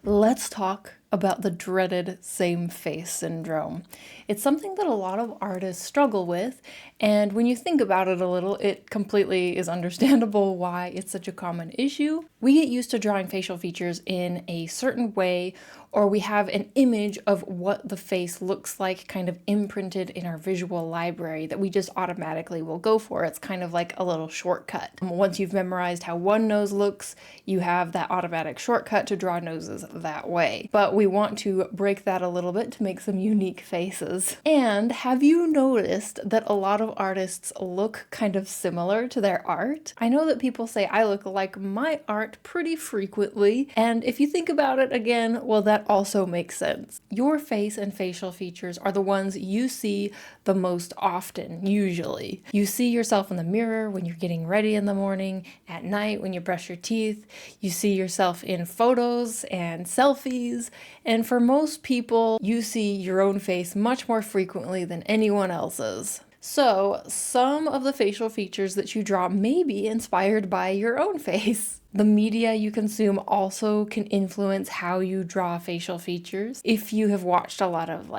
Let's talk about the dreaded same face syndrome. It's something that a lot of artists struggle with, and when you think about it a little, it completely is understandable why it's such a common issue. We get used to drawing facial features in a certain way, or we have an image of what the face looks like kind of imprinted in our visual library that we just automatically will go for. It's kind of like a little shortcut. Once you've memorized how one nose looks, you have that automatic shortcut to draw noses that way. But we want to break that a little bit to make some unique faces. And have you noticed that a lot of artists look kind of similar to their art? I know that people say I look like my art pretty frequently, and if you think about it again, well, that also makes sense. Your face and facial features are the ones you see the most often, usually. You see yourself in the mirror when you're getting ready in the morning, at night when you brush your teeth. You see yourself in photos and selfies, and for most people, you see your own face much more frequently than anyone else's. So, some of the facial features that you draw may be inspired by your own face. The media you consume also can influence how you draw facial features. If you have watched a lot of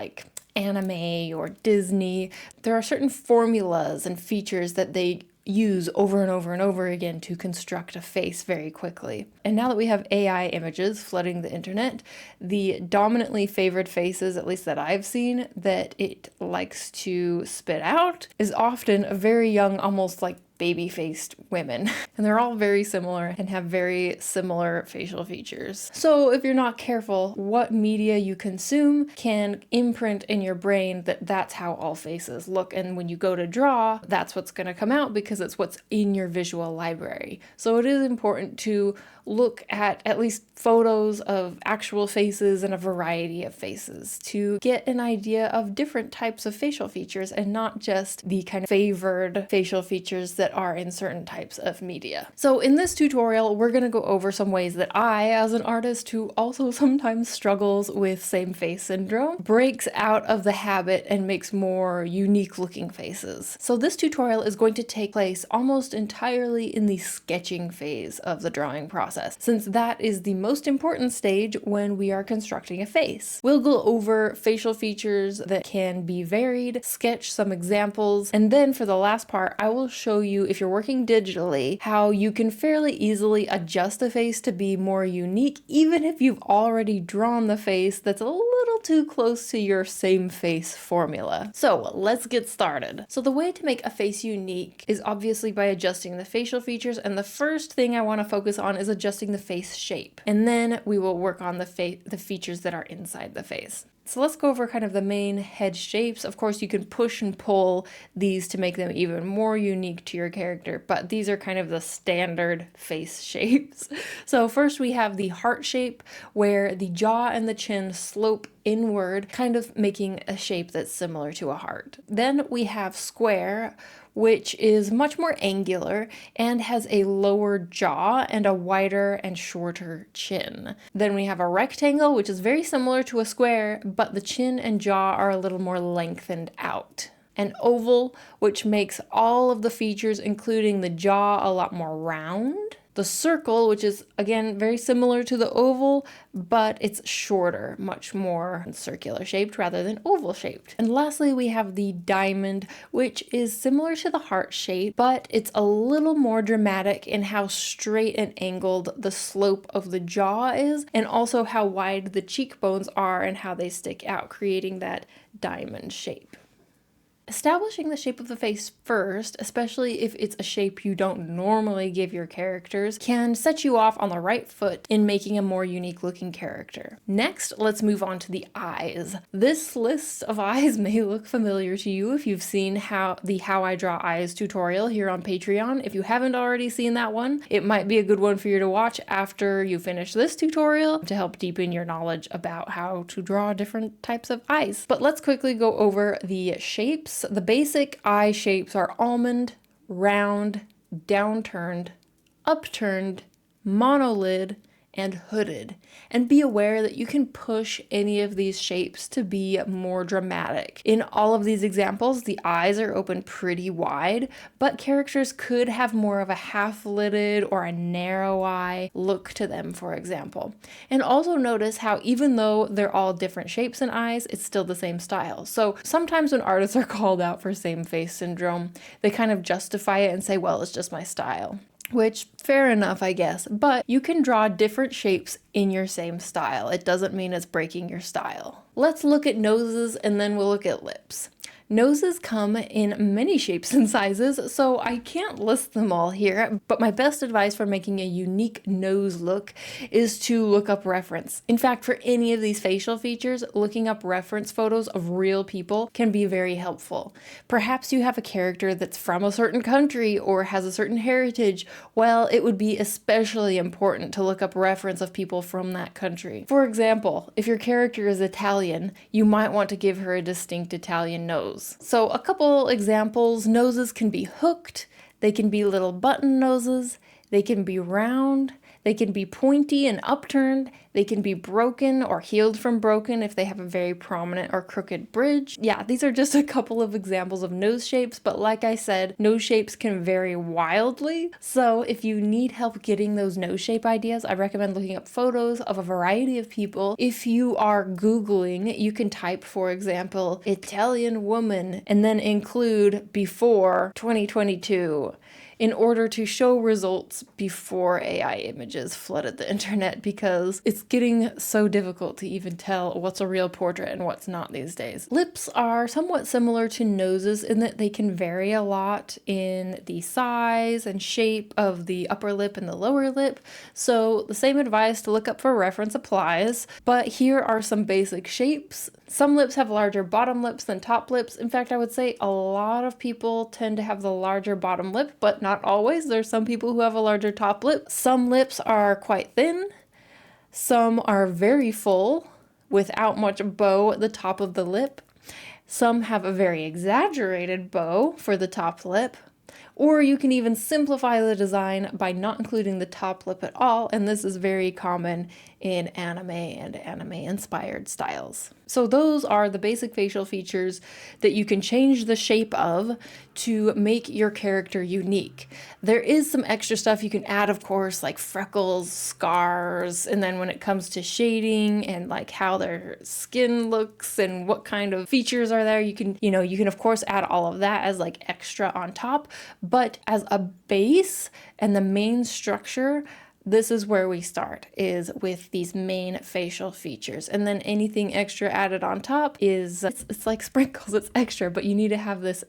anime or Disney, there are certain formulas and features that they use over and over and over again to construct a face very quickly. And now that we have AI images flooding the internet, the dominantly favored faces, at least that I've seen, that it likes to spit out is often a very young, almost like baby-faced women. And they're all very similar and have very similar facial features. So if you're not careful, what media you consume can imprint in your brain that that's how all faces look. And when you go to draw, that's what's going to come out because it's what's in your visual library. So it is important to look at least photos of actual faces and a variety of faces to get an idea of different types of facial features and not just the kind of favored facial features that are in certain types of media. So in this tutorial, we're going to go over some ways that I, as an artist who also sometimes struggles with same face syndrome, breaks out of the habit and makes more unique looking faces. So this tutorial is going to take place almost entirely in the sketching phase of the drawing process, since that is the most important stage when we are constructing a face. We'll go over facial features that can be varied, sketch some examples, and then for the last part, I will show you, if you're working digitally, how you can fairly easily adjust the face to be more unique, even if you've already drawn the face that's a little too close to your same face formula. So let's get started. So the way to make a face unique is obviously by adjusting the facial features, and the first thing I want to focus on is adjusting the face shape. And then we will work on the features that are inside the face. So let's go over kind of the main head shapes. Of course, you can push and pull these to make them even more unique to your character, but these are kind of the standard face shapes. So first we have the heart shape, where the jaw and the chin slope inward, kind of making a shape that's similar to a heart. Then we have square, which is much more angular and has a lower jaw and a wider and shorter chin. Then we have a rectangle, which is very similar to a square, but the chin and jaw are a little more lengthened out. An oval, which makes all of the features, including the jaw, a lot more round. The circle, which is again very similar to the oval, but it's shorter, much more circular shaped rather than oval shaped. And lastly, we have the diamond, which is similar to the heart shape, but it's a little more dramatic in how straight and angled the slope of the jaw is, and also how wide the cheekbones are and how they stick out, creating that diamond shape. Establishing the shape of the face first, especially if it's a shape you don't normally give your characters, can set you off on the right foot in making a more unique looking character. Next, let's move on to the eyes. This list of eyes may look familiar to you if you've seen How I Draw Eyes tutorial here on Patreon. If you haven't already seen that one, it might be a good one for you to watch after you finish this tutorial to help deepen your knowledge about how to draw different types of eyes. But let's quickly go over the shapes. The basic eye shapes are almond, round, downturned, upturned, monolid, and hooded. And be aware that you can push any of these shapes to be more dramatic. In all of these examples, the eyes are open pretty wide, but characters could have more of a half-lidded or a narrow eye look to them, for example. And also notice how even though they're all different shapes and eyes, it's still the same style. So sometimes when artists are called out for same face syndrome, they kind of justify it and say, well, it's just my style. Which, fair enough, I guess, but you can draw different shapes in your same style. It doesn't mean it's breaking your style. Let's look at noses and then we'll look at lips. Noses come in many shapes and sizes, so I can't list them all here, but my best advice for making a unique nose look is to look up reference. In fact, for any of these facial features, looking up reference photos of real people can be very helpful. Perhaps you have a character that's from a certain country or has a certain heritage. Well, it would be especially important to look up reference of people from that country. For example, if your character is Italian, you might want to give her a distinct Italian nose. So a couple examples: noses can be hooked, they can be little button noses, they can be round, they can be pointy and upturned, they can be broken or healed from broken if they have a very prominent or crooked bridge. Yeah, these are just a couple of examples of nose shapes, but like I said, nose shapes can vary wildly. So if you need help getting those nose shape ideas, I recommend looking up photos of a variety of people. If you are Googling, you can type, for example, Italian woman, and then include before 2022. In order to show results before AI images flooded the internet, because it's getting so difficult to even tell what's a real portrait and what's not these days. Lips are somewhat similar to noses in that they can vary a lot in the size and shape of the upper lip and the lower lip, so the same advice to look up for reference applies, but here are some basic shapes. Some lips have larger bottom lips than top lips. In fact, I would say a lot of people tend to have the larger bottom lip, but not always. There's some people who have a larger top lip. Some lips are quite thin. Some are very full without much bow at the top of the lip. Some have a very exaggerated bow for the top lip. Or you can even simplify the design by not including the top lip at all, and this is very common in anime and anime-inspired styles. So those are the basic facial features that you can change the shape of to make your character unique. There is some extra stuff you can add, of course, like freckles, scars, and then when it comes to shading and like how their skin looks and what kind of features are there, you can of course add all of that as like extra on top, but as a base and the main structure, this is where we start, is with these main facial features. And then anything extra added on top is, it's like sprinkles, it's extra, but you need to have this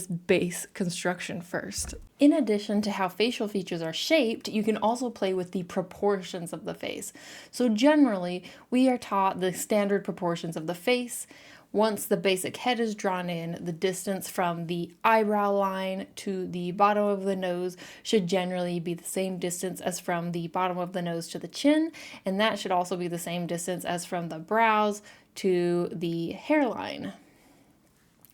base construction first. In addition to how facial features are shaped, you can also play with the proportions of the face. So generally, we are taught the standard proportions of the face. Once the basic head is drawn in, the distance from the eyebrow line to the bottom of the nose should generally be the same distance as from the bottom of the nose to the chin, and that should also be the same distance as from the brows to the hairline.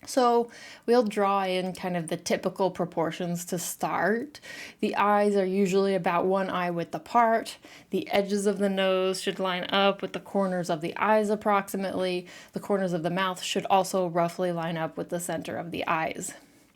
So we'll draw in kind of the typical proportions to start. The eyes are usually about one eye width apart. The edges of the nose should line up with the corners of the eyes approximately. The corners of the mouth should also roughly line up with the center of the eyes.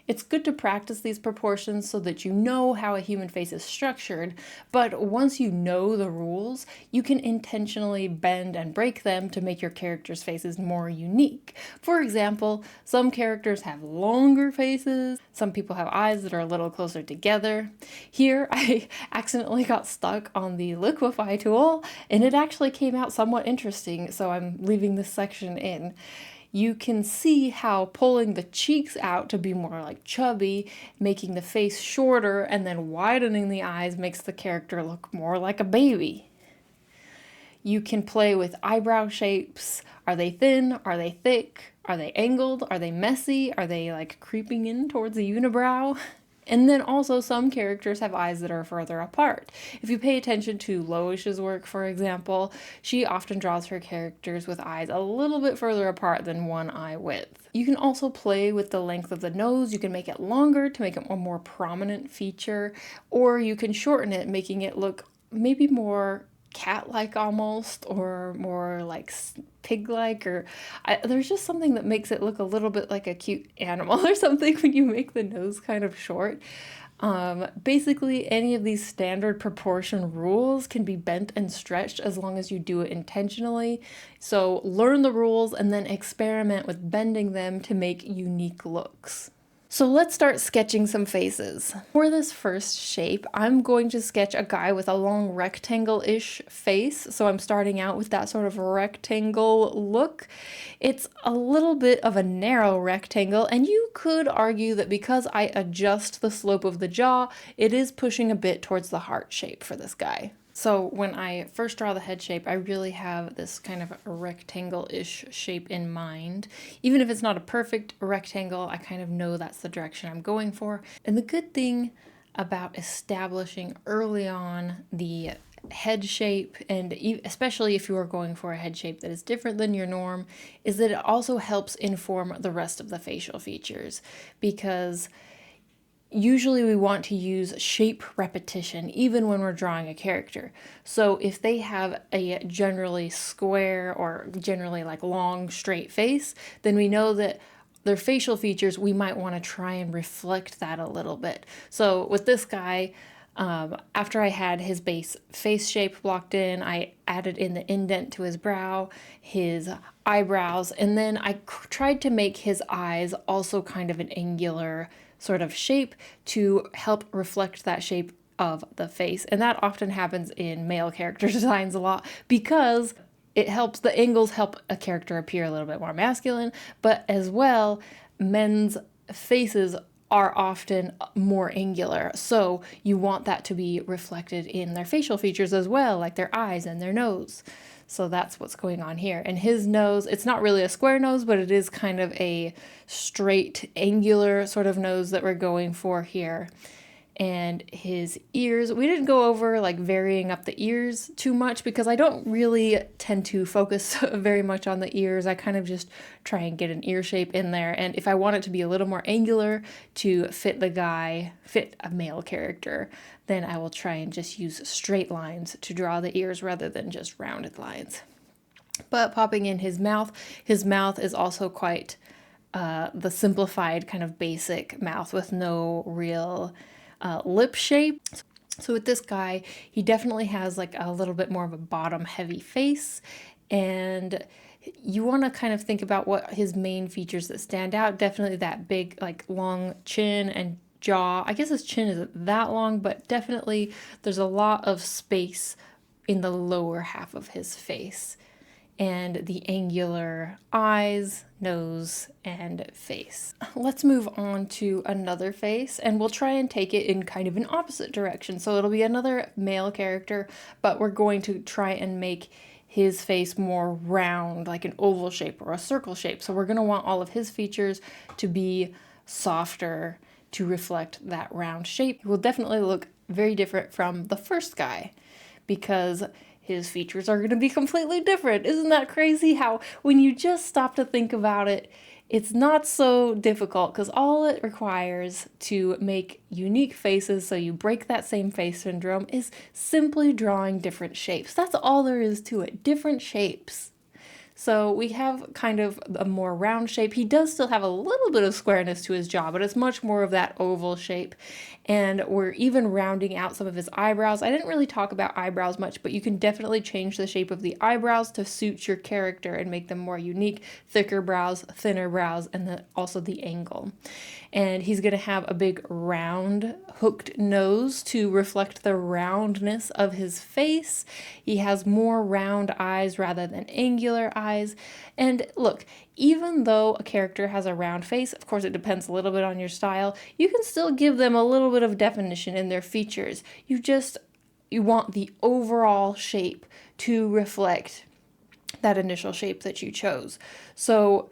It's good to practice these proportions so that you know how a human face is structured, but once you know the rules, you can intentionally bend and break them to make your character's faces more unique. For example, some characters have longer faces, some people have eyes that are a little closer together. Here, I accidentally got stuck on the liquify tool, and it actually came out somewhat interesting, so I'm leaving this section in. You can see how pulling the cheeks out to be more like chubby, making the face shorter, and then widening the eyes makes the character look more like a baby. You can play with eyebrow shapes. Are they thin? Are they thick? Are they angled? Are they messy? Are they like creeping in towards the unibrow? And then also some characters have eyes that are further apart. If you pay attention to Loish's work, for example, she often draws her characters with eyes a little bit further apart than one eye width. You can also play with the length of the nose. You can make it longer to make it a more prominent feature, or you can shorten it, making it look maybe more cat-like almost, or more like pig-like, or there's just something that makes it look a little bit like a cute animal or something when you make the nose kind of short. Basically, any of these standard proportion rules can be bent and stretched as long as you do it intentionally. So learn the rules and then experiment with bending them to make unique looks. So let's start sketching some faces. For this first shape, I'm going to sketch a guy with a long rectangle-ish face. So I'm starting out with that sort of rectangle look. It's a little bit of a narrow rectangle, and you could argue that because I adjust the slope of the jaw, it is pushing a bit towards the heart shape for this guy. So when I first draw the head shape, I really have this kind of a rectangle-ish shape in mind. Even if it's not a perfect rectangle, I kind of know that's the direction I'm going for. And the good thing about establishing early on the head shape, and especially if you are going for a head shape that is different than your norm, is that it also helps inform the rest of the facial features, because usually we want to use shape repetition even when we're drawing a character. So if they have a generally square or generally like long straight face, then we know that their facial features, we might want to try and reflect that a little bit. So with this guy, after I had his base face shape blocked in, I added in the indent to his brow, his eyebrows, and then I tried to make his eyes also kind of an angular sort of shape to help reflect that shape of the face. And that often happens in male character designs a lot, because it helps, the angles help a character appear a little bit more masculine, but as well, men's faces are often more angular. So you want that to be reflected in their facial features as well, like their eyes and their nose. So that's what's going on here. And his nose, it's not really a square nose, but it is kind of a straight, angular sort of nose that we're going for here. And his ears, we didn't go over like varying up the ears too much, because I don't really tend to focus very much on the ears. I kind of just try and get an ear shape in there. And if I want it to be a little more angular to fit the guy, fit a male character, then I will try and just use straight lines to draw the ears rather than just rounded lines. But popping in his mouth is also quite the simplified kind of basic mouth with no real lip shape. So with this guy, he definitely has like a little bit more of a bottom heavy face, and you want to kind of think about what his main features that stand out. Definitely that big like long chin and jaw. I guess his chin isn't that long, but definitely there's a lot of space in the lower half of his face, and the angular eyes, nose, and face. Let's move on to another face, and we'll try and take it in kind of an opposite direction. So it'll be another male character, but we're going to try and make his face more round, like an oval shape or a circle shape. So we're going to want all of his features to be softer to reflect that round shape. It will definitely look very different from the first guy, because his features are going to be completely different. Isn't that crazy how when you just stop to think about it, it's not so difficult, because all it requires to make unique faces so you break that same face syndrome is simply drawing different shapes. That's all there is to it, different shapes. So we have kind of a more round shape. He does still have a little bit of squareness to his jaw, but it's much more of that oval shape. And we're even rounding out some of his eyebrows. I didn't really talk about eyebrows much, but you can definitely change the shape of the eyebrows to suit your character and make them more unique. Thicker brows, thinner brows, and also the angle. And he's going to have a big round hooked nose to reflect the roundness of his face. He has more round eyes rather than angular eyes. And look, even though a character has a round face, of course it depends a little bit on your style, you can still give them a little bit of definition in their features. You want the overall shape to reflect that initial shape that you chose. So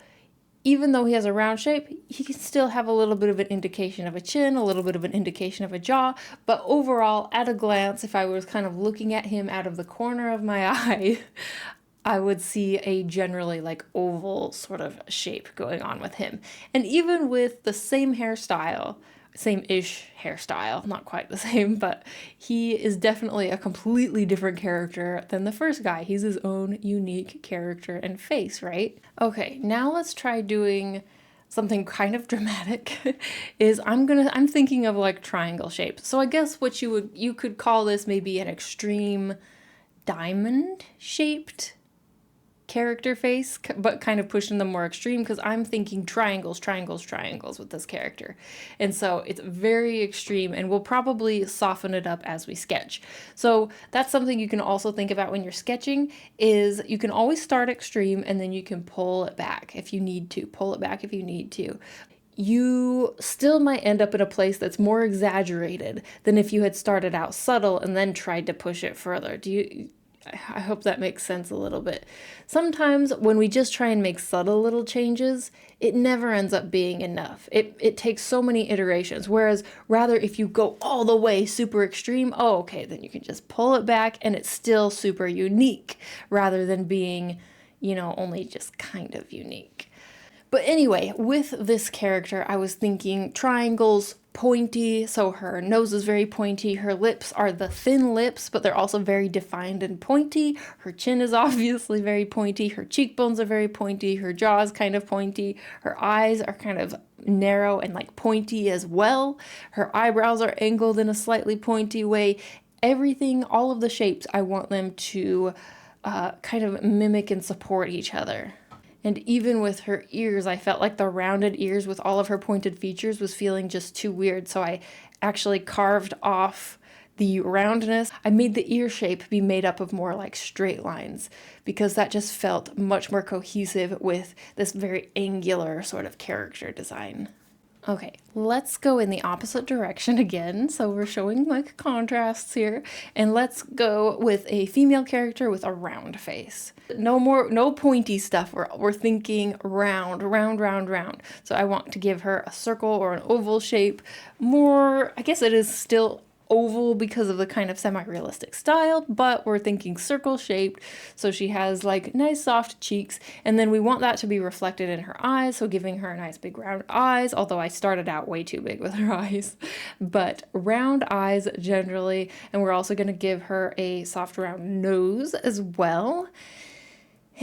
even though he has a round shape, he can still have a little bit of an indication of a chin, a little bit of an indication of a jaw, but overall, at a glance, if I was kind of looking at him out of the corner of my eye, I would see a generally like oval sort of shape going on with him. And even with the same hairstyle, same-ish hairstyle, not quite the same, but he is definitely a completely different character than the first guy. He's his own unique character and face, right? Okay, now let's try doing something kind of dramatic. I'm thinking of like triangle shapes. So I guess what you could call this maybe an extreme diamond shaped character face, but kind of pushing them more extreme, because I'm thinking triangles, triangles, triangles with this character. And so it's very extreme, and we'll probably soften it up as we sketch. So that's something you can also think about when you're sketching, is you can always start extreme and then you can pull it back if you need to. Pull it back if you need to. You still might end up in a place that's more exaggerated than if you had started out subtle and then tried to push it further. I hope that makes sense a little bit. Sometimes when we just try and make subtle little changes, it never ends up being enough. It takes so many iterations. Whereas rather if you go all the way super extreme, oh, okay, then you can just pull it back and it's still super unique rather than being, only just kind of unique. But anyway, with this character, I was thinking triangles, pointy, so her nose is very pointy, her lips are the thin lips, but they're also very defined and pointy, her chin is obviously very pointy, her cheekbones are very pointy, her jaw is kind of pointy, her eyes are kind of narrow and like pointy as well, her eyebrows are angled in a slightly pointy way. Everything, all of the shapes, I want them to kind of mimic and support each other. And even with her ears, I felt like the rounded ears with all of her pointed features was feeling just too weird. So I actually carved off the roundness. I made the ear shape be made up of more like straight lines because that just felt much more cohesive with this very angular sort of character design. Okay, let's go in the opposite direction again. So we're showing like contrasts here, and let's go with a female character with a round face. No pointy stuff. We're thinking round, round, round, round. So I want to give her a circle or an oval shape. More, I guess it is still oval because of the kind of semi-realistic style, but we're thinking circle shaped, so she has like nice soft cheeks, and then we want that to be reflected in her eyes, so giving her nice big round eyes, although I started out way too big with her eyes, but round eyes generally, and we're also going to give her a soft round nose as well.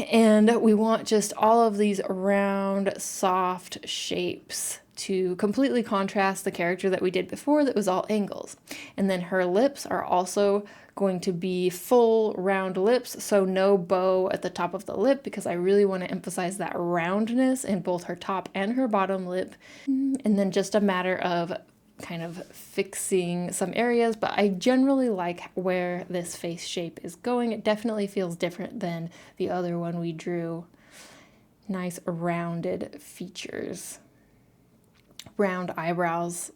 And we want just all of these round, soft shapes to completely contrast the character that we did before that was all angles. And then her lips are also going to be full round lips, so no bow at the top of the lip, because I really want to emphasize that roundness in both her top and her bottom lip. And then just a matter of kind of fixing some areas, but I generally like where this face shape is going. It definitely feels different than the other one we drew. Nice rounded features. Round eyebrows.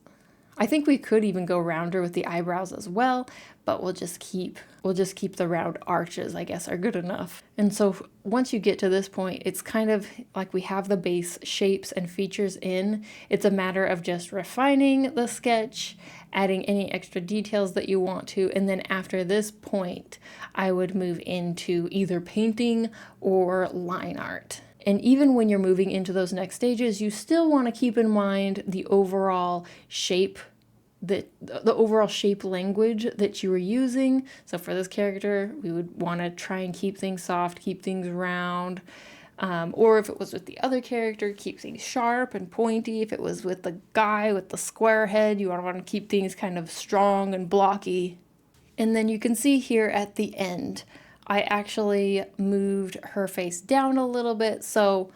I think we could even go rounder with the eyebrows as well, but we'll just keep the round arches, I guess, are good enough. And so once you get to this point, it's kind of like we have the base shapes and features in. It's a matter of just refining the sketch, adding any extra details that you want to, and then after this point, I would move into either painting or line art. And even when you're moving into those next stages, you still want to keep in mind the overall shape, the overall shape language that you were using. So for this character, we would want to try and keep things soft, keep things round. Or if it was with the other character, keep things sharp and pointy. If it was with the guy with the square head, you want to keep things kind of strong and blocky. And then you can see here at the end, I actually moved her face down a little bit, so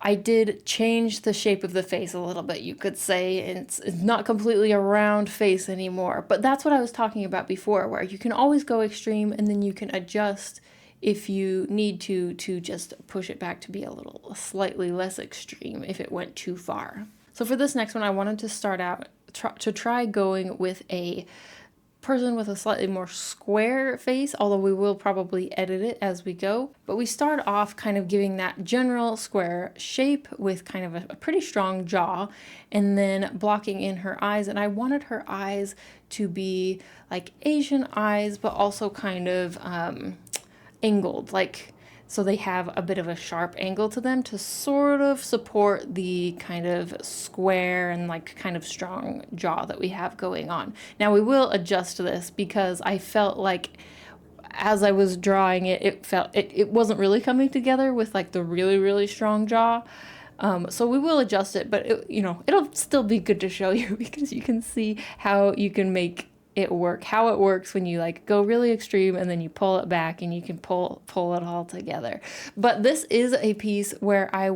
I did change the shape of the face a little bit, you could say. It's not completely a round face anymore, but that's what I was talking about before, where you can always go extreme and then you can adjust if you need to just push it back to be a slightly less extreme if it went too far. So for this next one, I wanted to start out to try going with a person with a slightly more square face, although we will probably edit it as we go. But we start off kind of giving that general square shape with kind of a pretty strong jaw, and then blocking in her eyes. And I wanted her eyes to be like Asian eyes, but also kind of angled, like So they have a bit of a sharp angle to them to sort of support the kind of square and like kind of strong jaw that we have going on. Now we will adjust this because I felt like as I was drawing it, it wasn't really coming together with like the really, really strong jaw. So we will adjust it, but it'll still be good to show you because you can see how you can make it work, how it works when you like go really extreme and then you pull it back and you can pull it all together. But this is a piece where I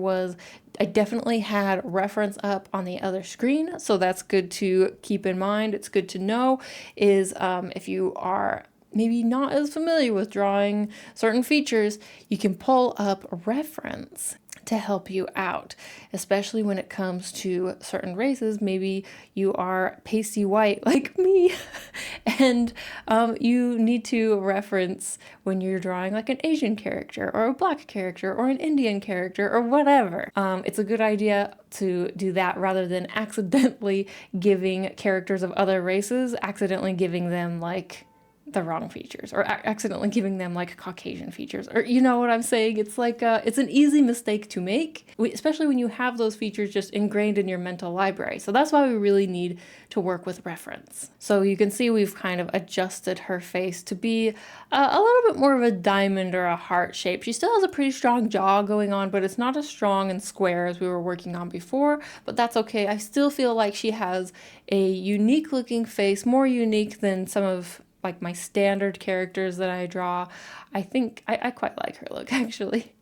definitely had reference up on the other screen, so that's good to keep in mind. It's good to know is if you are maybe not as familiar with drawing certain features, you can pull up a reference to help you out, especially when it comes to certain races. Maybe you are pasty white like me and you need to reference when you're drawing like an Asian character or a black character or an Indian character or whatever. It's a good idea to do that rather than accidentally giving characters of other races, accidentally giving them like the wrong features or accidentally giving them like Caucasian features, or you know what I'm saying? It's like it's an easy mistake to make, especially when you have those features just ingrained in your mental library. So that's why we really need to work with reference. So you can see we've kind of adjusted her face to be a little bit more of a diamond or a heart shape. She still has a pretty strong jaw going on, but it's not as strong and square as we were working on before, but that's okay. I still feel like she has a unique looking face, more unique than some of like my standard characters that I draw. I think I quite like her look actually.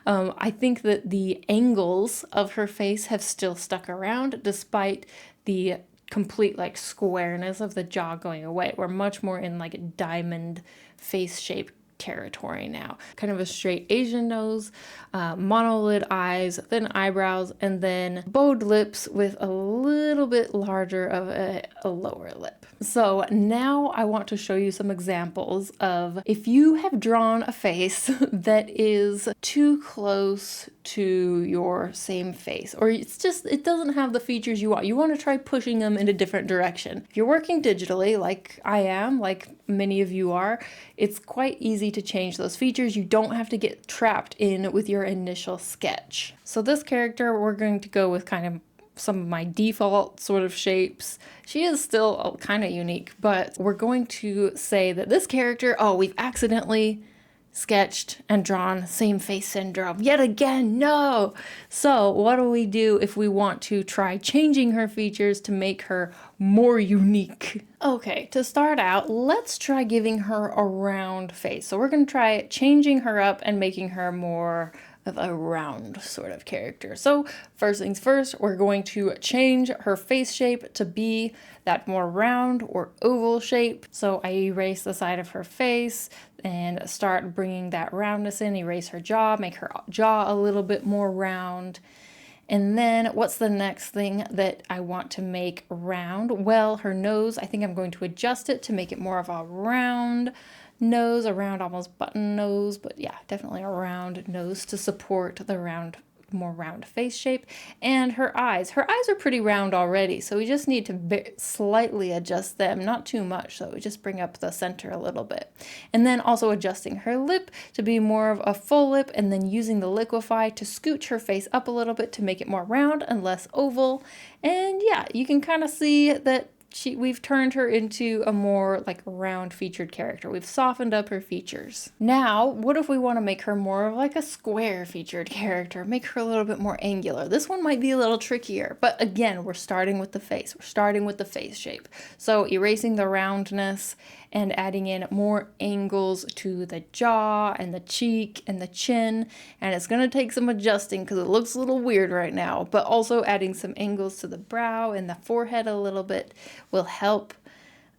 I think that the angles of her face have still stuck around despite the complete like squareness of the jaw going away. We're much more in like a diamond face shape territory now. Kind of a straight Asian nose, monolid eyes, thin eyebrows, and then bowed lips with a little bit larger of a lower lip. So now I want to show you some examples of if you have drawn a face that is too close to your same face, or it doesn't have the features you want. You want to try pushing them in a different direction. If you're working digitally, like I am, like many of you are, it's quite easy to change those features. You don't have to get trapped in with your initial sketch. So this character, we're going to go with kind of some of my default sort of shapes. She is still kind of unique, but we're going to say that this character, we've accidentally sketched and drawn same face syndrome yet again. No. So what do we do if we want to try changing her features to make her more unique? Okay, to start out, let's try giving her a round face. So we're going to try changing her up and making her more of a round sort of character. So first things first, we're going to change her face shape to be that more round or oval shape. So I erase the side of her face and start bringing that roundness in, erase her jaw, make her jaw a little bit more round. And then what's the next thing that I want to make round? Well, her nose, I think I'm going to adjust it to make it more of a round nose, a round almost button nose, but yeah, definitely a round nose to support the more round face shape. And her eyes are pretty round already, so we just need to slightly adjust them, not too much, so we just bring up the center a little bit. And then also adjusting her lip to be more of a full lip, and then using the liquify to scooch her face up a little bit to make it more round and less oval. And yeah, you can kind of see that we've turned her into a more like round featured character. We've softened up her features. Now, what if we want to make her more of like a square featured character, make her a little bit more angular? This one might be a little trickier, but again, we're starting with the face. We're starting with the face shape. So erasing the roundness and adding in more angles to the jaw and the cheek and the chin. And it's going to take some adjusting because it looks a little weird right now, but also adding some angles to the brow and the forehead a little bit will help.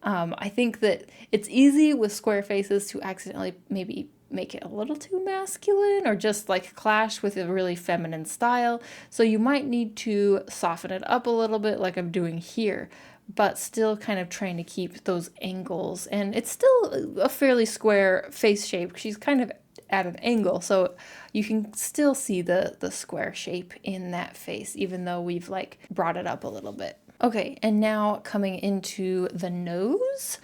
I think that it's easy with square faces to accidentally maybe make it a little too masculine or just like clash with a really feminine style. So you might need to soften it up a little bit like I'm doing here, but still kind of trying to keep those angles. And it's still a fairly square face shape. She's kind of at an angle, so you can still see the square shape in that face, even though we've like brought it up a little bit. Okay, and now coming into the nose.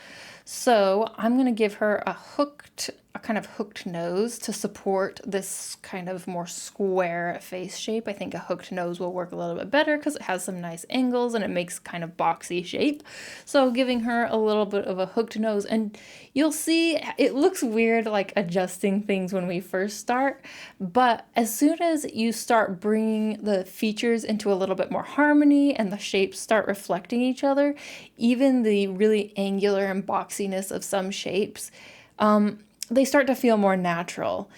So I'm gonna give her a hooked a kind of hooked nose to support this kind of more square face shape. I think a hooked nose will work a little bit better because it has some nice angles and it makes kind of boxy shape. So giving her a little bit of a hooked nose, and you'll see it looks weird like adjusting things when we first start, but as soon as you start bringing the features into a little bit more harmony and the shapes start reflecting each other, even the really angular and boxiness of some shapes, they start to feel more natural.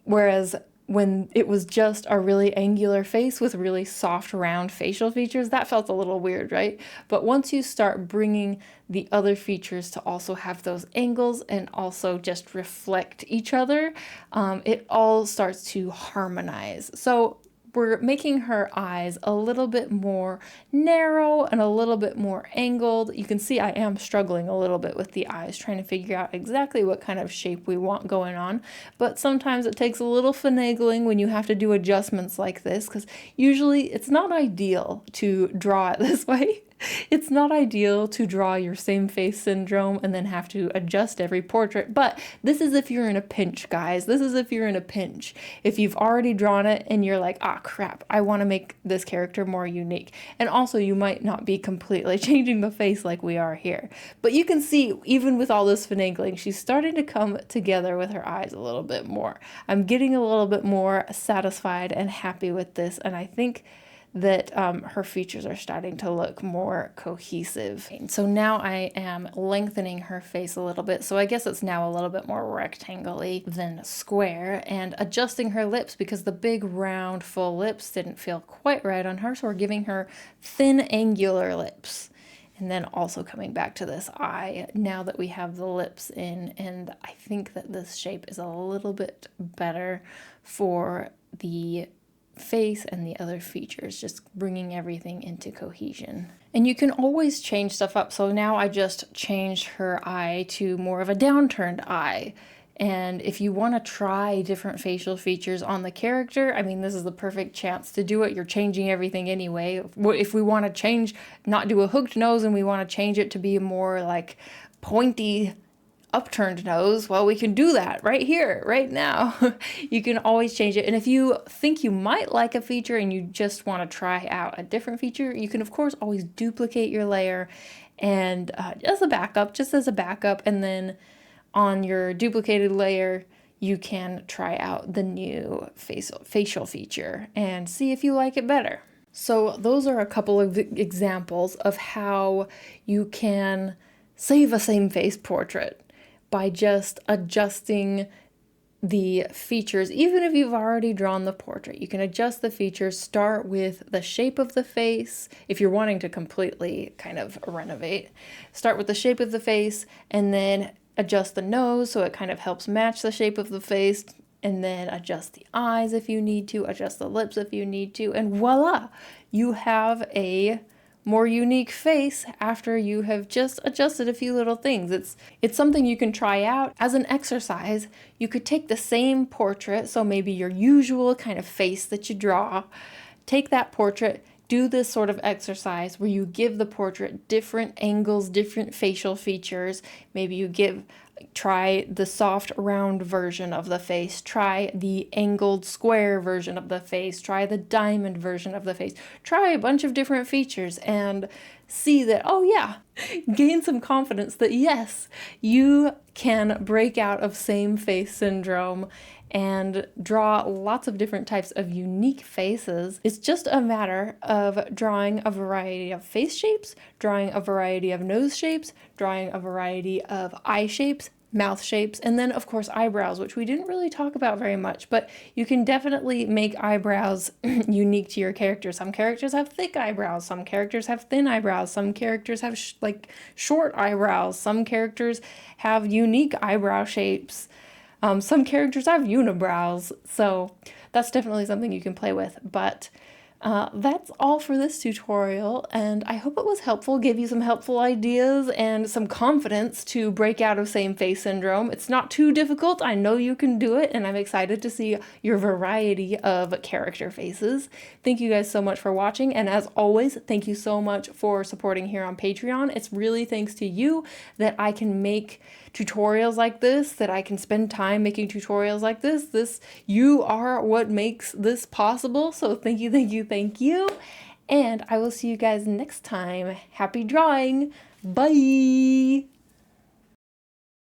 Whereas when it was just a really angular face with really soft, round facial features, that felt a little weird, right? But once you start bringing the other features to also have those angles and also just reflect each other, it all starts to harmonize. So we're making her eyes a little bit more narrow and a little bit more angled. You can see I am struggling a little bit with the eyes, trying to figure out exactly what kind of shape we want going on. But sometimes it takes a little finagling when you have to do adjustments like this, because usually it's not ideal to draw it this way. It's not ideal to draw your same face syndrome and then have to adjust every portrait, but this is if you're in a pinch, guys. This is if you're in a pinch. If you've already drawn it and you're like, ah, crap, I want to make this character more unique. And also you might not be completely changing the face like we are here. But you can see, even with all this finagling, she's starting to come together with her eyes a little bit more. I'm getting a little bit more satisfied and happy with this, and I think that her features are starting to look more cohesive. So now I am lengthening her face a little bit, so I guess it's now a little bit more rectangle-y than square, and adjusting her lips because the big round full lips didn't feel quite right on her, so we're giving her thin angular lips. And then also coming back to this eye now that we have the lips in, and I think that this shape is a little bit better for the face and the other features, just bringing everything into cohesion. And you can always change stuff up. So now I just changed her eye to more of a downturned eye. And if you want to try different facial features on the character, I mean, this is the perfect chance to do it. You're changing everything anyway. If we want to change, not do a hooked nose, and we want to change it to be more like pointy upturned nose, well, we can do that right here, right now. You can always change it. And if you think you might like a feature and you just want to try out a different feature, you can of course always duplicate your layer and just as a backup, and then on your duplicated layer you can try out the new facial feature and see if you like it better. So those are a couple of examples of how you can save a same face portrait by just adjusting the features. Even if you've already drawn the portrait, you can adjust the features. Start with the shape of the face. If you're wanting to completely kind of renovate, start with the shape of the face and then adjust the nose so it kind of helps match the shape of the face, and then adjust the eyes if you need to, adjust the lips if you need to, and voila, you have a more unique face after you have just adjusted a few little things. It's something you can try out as an exercise. You could take the same portrait, so maybe your usual kind of face that you draw, take that portrait, do this sort of exercise where you give the portrait different angles, different facial features. Maybe you try the soft round version of the face, try the angled square version of the face, try the diamond version of the face, try a bunch of different features and see that, oh yeah, gain some confidence that yes, you can break out of same face syndrome and draw lots of different types of unique faces. It's just a matter of drawing a variety of face shapes, drawing a variety of nose shapes, drawing a variety of eye shapes, mouth shapes, and then of course eyebrows, which we didn't really talk about very much, but you can definitely make eyebrows unique to your character. Some characters have thick eyebrows, some characters have thin eyebrows, some characters have short eyebrows, some characters have unique eyebrow shapes. Some characters have unibrows, so that's definitely something you can play with. But That's all for this tutorial, and I hope it was helpful, gave you some helpful ideas and some confidence to break out of same face syndrome. It's not too difficult, I know you can do it, and I'm excited to see your variety of character faces. Thank you guys so much for watching, and as always, thank you so much for supporting here on Patreon. It's really thanks to you that I can make tutorials like this, that I can spend time making tutorials like this. You are what makes this possible, so thank you, thank you, thank you. And I will see you guys next time. Happy drawing. Bye.